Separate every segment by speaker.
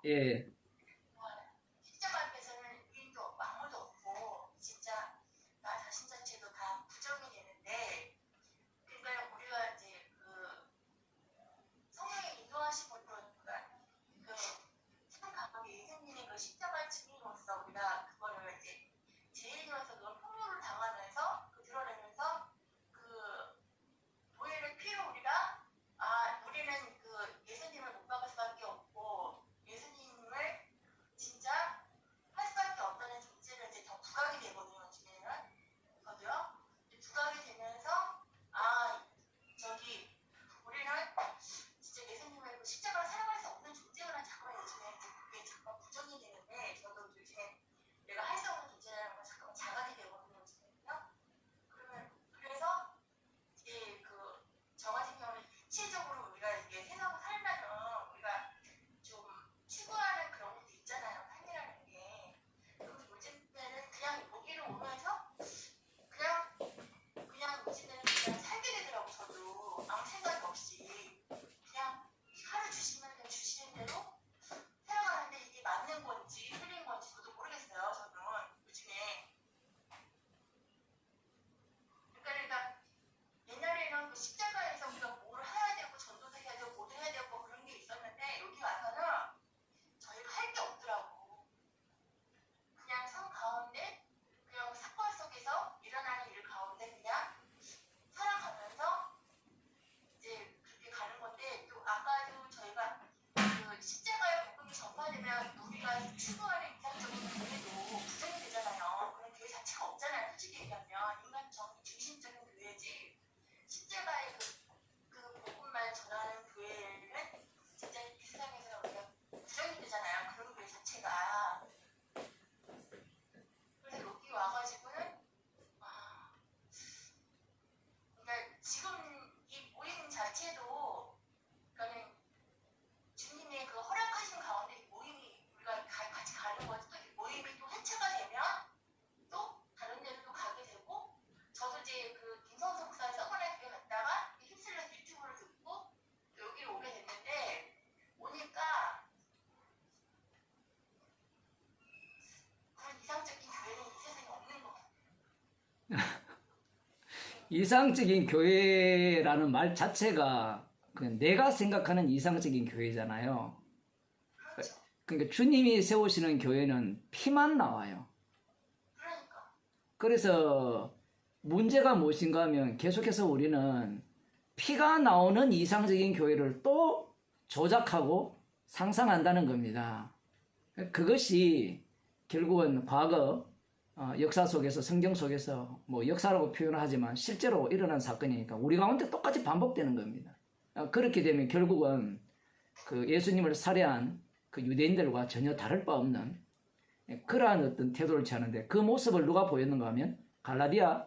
Speaker 1: 예.
Speaker 2: 십자가앞에서는 의인도 없고 아무도 없고 진짜 나 자신 자체도 다 부정이 되는데 그러니까 우리가 이제 그 성령의 인도하신 분으로 그참 감옥에 예수님의 그 십자가 증인으로서 우리가 그거를 이제 죄인으로서 그런 폭로를 당하면서 그 드러내면서 그 교회를 피로 우리가 우리는 그 예수님을 못 박을 수밖에 없고 예수님을 진짜 할 수밖에 없다는 존재를 이제 더 부각이 되거든요. 요즘에는 저도요. 부각이 되면서 저기 우리는 진짜 예수님을 그 십자가를 사랑할 수 없는 존재구나 자꾸 요즘에 그게 자꾸 부정이 되는데 저도 요즘에 내가 할 수 없는 존재라는 걸 자꾸 자각이 되거든요. 요즘에는요. 그래서 이제 저 같은 경우는 육체적으로 우리가 이게 세상을 살려면 우리가 좀 추구하는 그런 것도 있잖아요. 삶이라는 게. 그리고 요즘에는 그냥 여기를 오면서 그냥 요즘에는 그냥 살게 되더라고. 저도 아무 생각 없이 그냥 하루 주시면 그냥 주시는 대로 살아가는데 이게 맞는 건지 틀린 건지 저도 모르겠어요. 저는 요즘에 그러니까 옛날에는 그 십자가에서 우리가 뭘 해야 되고 전도도 해야 되고 뭐도 해야 되고 그런 게 있었는데 여기 와서는 저희가 할 게 없더라고. 그냥 삶 가운데 그냥 사건 속에서 일어나는 일 가운데 그냥 살아가면서 이제 그렇게 가는 건데 또 아까도 저희가 그 십자가의 복음이 전파되면 우리가 추구하는 이상적인 교회도 부정이 되잖아요. 그런 교회 자체가 없잖아요. 솔직히 얘기하면 인간 중심적인 교회지 십자가의 그 복음만 전하는 교회는 진짜 이 세상에서 우리가 부정이 되잖아요. 그런 교회 자체가. 그래서 여기 와가지고는 아, 그러니까 지금 이 모임 자체도 그러니까는 주님의 그 허락하신 가운데 이 모임이 우리가 같이 가는 거지 또 이 모임이 또 해체가 되면 또 다른 데로 또 가게 되고 저도 이제 그 김성수 목사 서머나 교회 갔다가 휩쓸려서 유튜브를 듣고 또 여기로 오게 됐는데 오니까 그런 이상적인 교회는 이 세상에 없는 것 같아요.
Speaker 1: 이상적인 교회라는 말 자체가 그냥 내가 생각하는 이상적인 교회잖아요.
Speaker 2: 그렇죠.
Speaker 1: 그러니까 주님이 세우시는 교회는 피만 나와요.
Speaker 2: 그러니까
Speaker 1: 그래서 문제가 무엇인가 하면 계속해서 우리는 피가 나오는 이상적인 교회를 또 조작하고 상상한다는 겁니다. 그것이 결국은 과거 역사 속에서 성경 속에서 뭐 역사라고 표현을 하지만 실제로 일어난 사건이니까 우리 가운데 똑같이 반복되는 겁니다. 그렇게 되면 결국은 그 예수님을 살해한 그 유대인들과 전혀 다를 바 없는 그러한 어떤 태도를 취하는데 그 모습을 누가 보였는가 하면 갈라디아에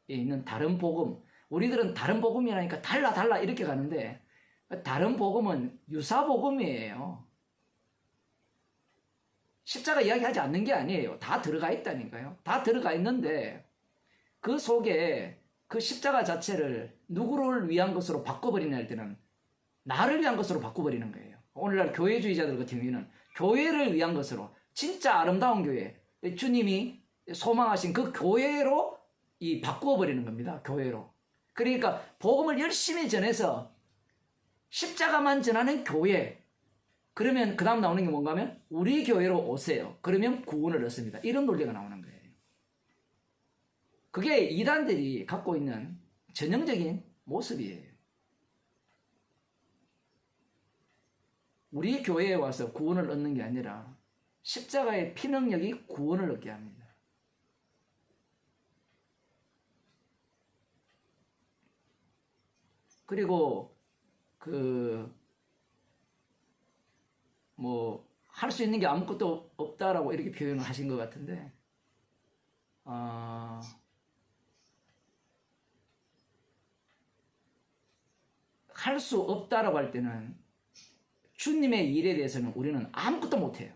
Speaker 1: 있는 다른 복음, 우리들은 다른 복음이라니까 달라 이렇게 가는데 다른 복음은 유사 복음이에요. 십자가 이야기하지 않는 게 아니에요. 다 들어가 있다니까요. 다 들어가 있는데 그 속에 그 십자가 자체를 누구를 위한 것으로 바꿔버리냐 할 때는 나를 위한 것으로 바꿔버리는 거예요. 오늘날 교회주의자들 같은 경우에는 교회를 위한 것으로 진짜 아름다운 교회, 주님이 소망하신 그 교회로 바꾸어버리는 겁니다. 교회로. 그러니까 복음을 열심히 전해서 십자가만 전하는 교회. 그러면 그 다음 나오는 게 뭔가 하면 우리 교회로 오세요. 그러면 구원을 얻습니다. 이런 논리가 나오는 거예요. 그게 이단들이 갖고 있는 전형적인 모습이에요. 우리 교회에 와서 구원을 얻는 게 아니라 십자가의 피능력이 구원을 얻게 합니다. 그리고 할 수 있는 게 아무것도 없다라고 이렇게 표현을 하신 것 같은데, 할 수 없다라고 할 때는 주님의 일에 대해서는 우리는 아무것도 못해요.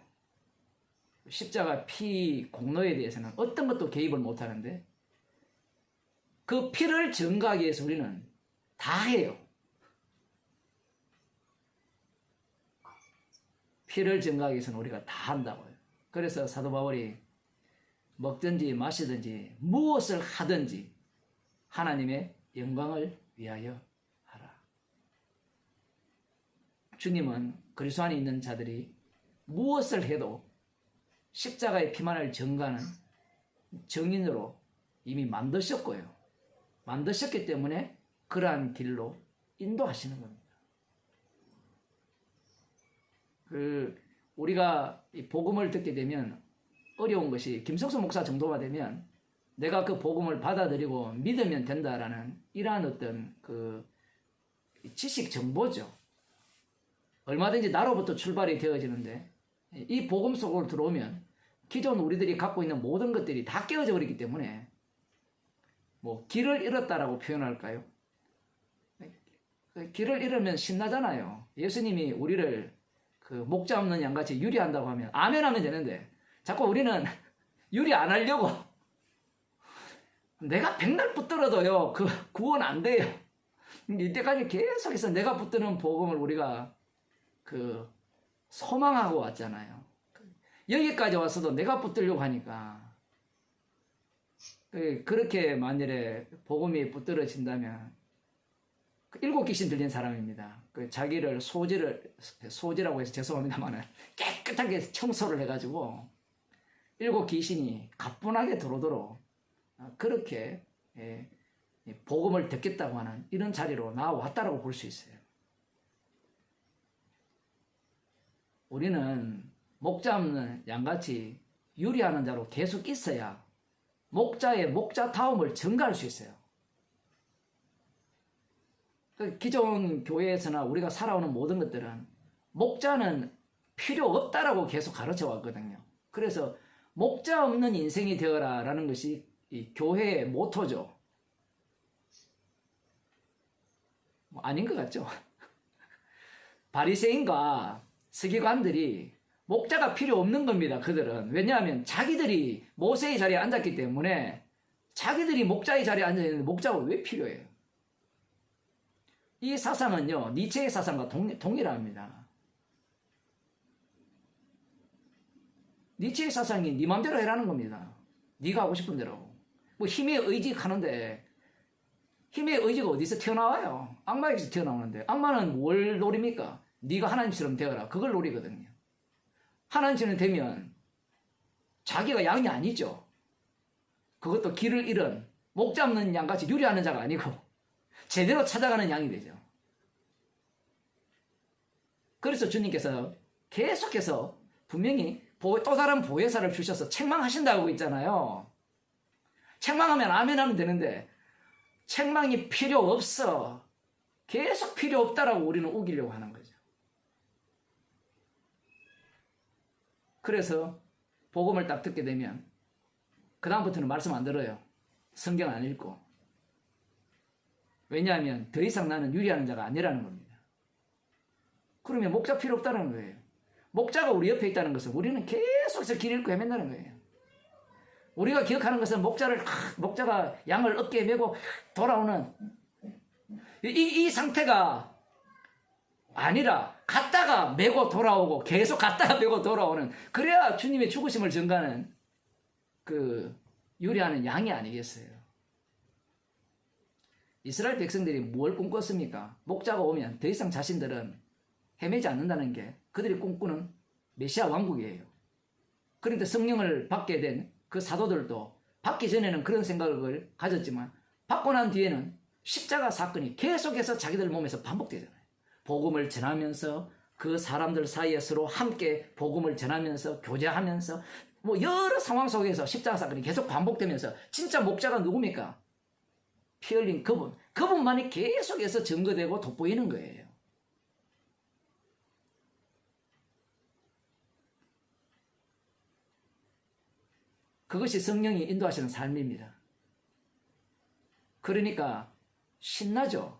Speaker 1: 십자가 피 공로에 대해서는 어떤 것도 개입을 못하는데 그 피를 증거하기 위해서 우리는 다 해요. 피를 증가하기 위해서는 우리가 다 한다고요. 그래서 사도 바울이 먹든지 마시든지 무엇을 하든지 하나님의 영광을 위하여 하라. 주님은 그리스도 안에 있는 자들이 무엇을 해도 십자가의 피만을 증가하는 증인으로 이미 만드셨고요. 만드셨기 때문에 그러한 길로 인도하시는 겁니다. 우리가 이 복음을 듣게 되면 어려운 것이 김석수 목사 정도가 되면 내가 그 복음을 받아들이고 믿으면 된다라는 이러한 어떤 그 지식 정보죠. 얼마든지 나로부터 출발이 되어지는데 이 복음 속으로 들어오면 기존 우리들이 갖고 있는 모든 것들이 다 깨어져 버리기 때문에 뭐 길을 잃었다라고 표현할까요? 길을 잃으면 신나잖아요. 예수님이 우리를 그 목자 없는 양같이 유리한다고 하면 아멘 하면 되는데 자꾸 우리는 유리 안 하려고 내가 백날 붙들어도요 그 구원 안 돼요. 이때까지 계속해서 내가 붙드는 복음을 우리가 그 소망하고 왔잖아요. 여기까지 와서도 내가 붙들려고 하니까 그렇게 만일에 복음이 붙들어진다면 일곱 귀신 들린 사람입니다. 자기를 소지라고 해서 죄송합니다만은 깨끗하게 청소를 해가지고 일곱 귀신이 가뿐하게 들어오도록 그렇게 복음을 듣겠다고 하는 이런 자리로 나왔다라고 볼 수 있어요. 우리는 목자 없는 양같이 유리하는 자로 계속 있어야 목자의 목자다움을 증가할 수 있어요. 기존 교회에서나 우리가 살아오는 모든 것들은 목자는 필요 없다라고 계속 가르쳐 왔거든요. 그래서 목자 없는 인생이 되어라 라는 것이 이 교회의 모토죠. 뭐 아닌 것 같죠? 바리새인과 서기관들이 목자가 필요 없는 겁니다. 그들은. 왜냐하면 자기들이 모세의 자리에 앉았기 때문에 자기들이 목자의 자리에 앉아있는데 목자가 왜 필요해요? 이 사상은요, 니체의 사상과 동일합니다. 니체의 사상이 네 맘대로 해라는 겁니다. 네가 하고 싶은 대로. 뭐 힘의 의지가 하는데 힘의 의지가 어디서 튀어나와요? 악마에게서 튀어나오는데 악마는 뭘 노립니까? 네가 하나님처럼 되어라. 그걸 노리거든요. 하나님처럼 되면 자기가 양이 아니죠. 그것도 길을 잃은 목 잡는 양같이 유리하는 자가 아니고 제대로 찾아가는 양이 되죠. 그래서 주님께서 계속해서 분명히 또 다른 보혜사를 주셔서 책망하신다고 있잖아요. 책망하면 아멘 하면 되는데 책망이 필요 없어. 계속 필요 없다라고 우리는 우기려고 하는 거죠. 그래서 복음을 딱 듣게 되면 그 다음부터는 말씀 안 들어요. 성경 안 읽고. 왜냐하면 더 이상 나는 유리하는 자가 아니라는 겁니다. 그러면 목자 필요 없다는 거예요. 목자가 우리 옆에 있다는 것은 우리는 계속해서 길 잃고 헤맨다는 거예요. 우리가 기억하는 것은 목자가 양을 어깨에 메고 돌아오는 이 상태가 아니라 갔다가 메고 돌아오고 계속 갔다가 메고 돌아오는, 그래야 주님의 죽으심을 증가하는 그 유리하는 양이 아니겠어요. 이스라엘 백성들이 뭘 꿈꿨습니까? 목자가 오면 더 이상 자신들은 헤매지 않는다는 게 그들이 꿈꾸는 메시아 왕국이에요. 그런데 성령을 받게 된 그 사도들도 받기 전에는 그런 생각을 가졌지만 받고 난 뒤에는 십자가 사건이 계속해서 자기들 몸에서 반복되잖아요. 복음을 전하면서 그 사람들 사이에 서로 함께 복음을 전하면서 교제하면서 뭐 여러 상황 속에서 십자가 사건이 계속 반복되면서 진짜 목자가 누굽니까? 피 흘린 그분만이 계속해서 증거되고 돋보이는 거예요. 그것이 성령이 인도하시는 삶입니다. 그러니까 신나죠.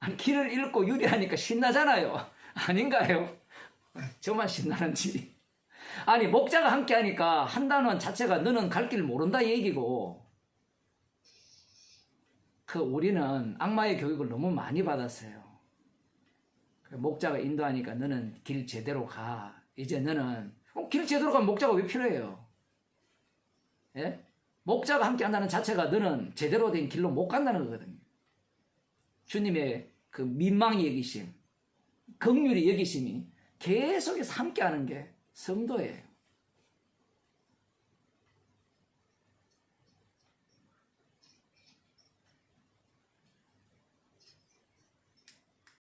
Speaker 1: 아니, 길을 잃고 유리하니까 신나잖아요. 아닌가요? 저만 신나는지. 아니, 목자가 함께 하니까 한다는 자체가 너는 갈 길 모른다 얘기고, 우리는 악마의 교육을 너무 많이 받았어요. 목자가 인도하니까 너는 길 제대로 가. 이제 너는 길 제대로 가면 목자가 왜 필요해요? 예? 목자가 함께 한다는 자체가 너는 제대로 된 길로 못 간다는 거거든요. 주님의 그 민망히 여기심, 긍휼히 여기심이 계속해서 함께 하는 게 성도예요.